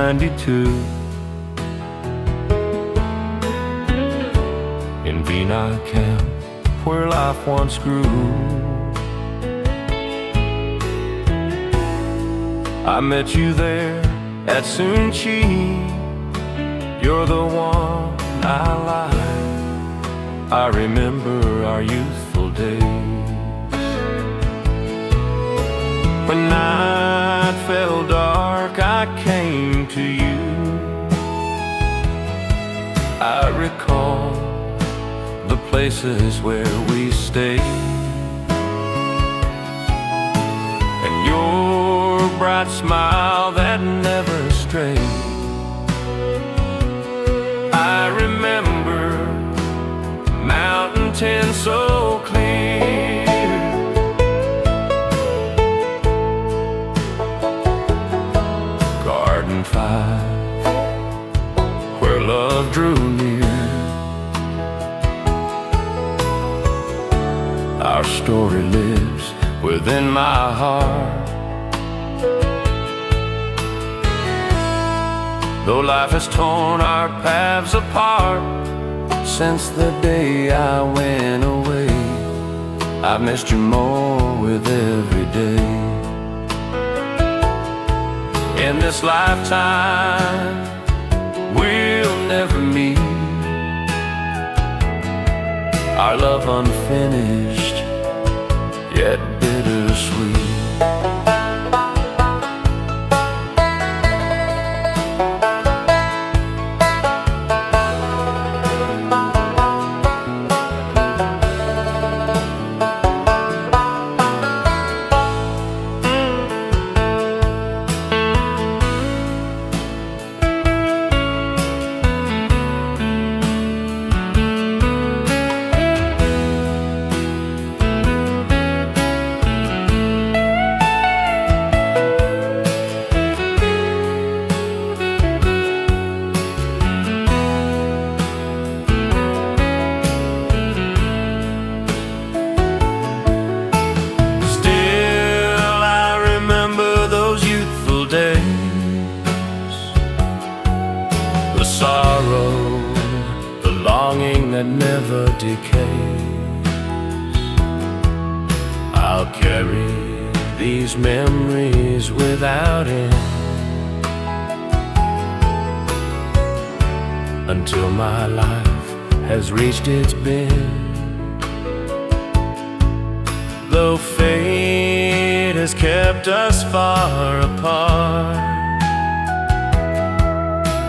92 in Vinai Camp, where life once grew. I met you there at Sunchi. You're the one I like. I remember our youthful days, when night fell dark. I came to you. I recall the places where we stayed, and your bright smile that never strayed. I remember mountain ten so clear, garden five where love drew near. Our story lives within my heart, though life has torn our paths apart. Since the day I went away, I've missed you more with every day. In this lifetime, we'll never meet, our love unfinished, yet bittersweet. Sorrow, the longing that never decays. I'll carry these memories without end, until my life has reached its bend. Though fate has kept us far apart,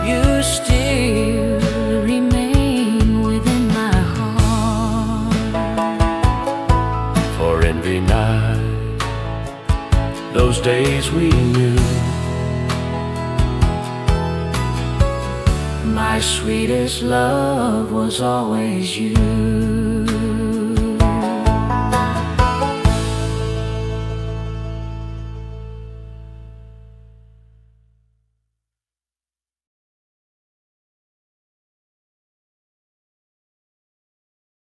you still remain within my heart. For in Vinai, those days we knew, my sweetest love was always you.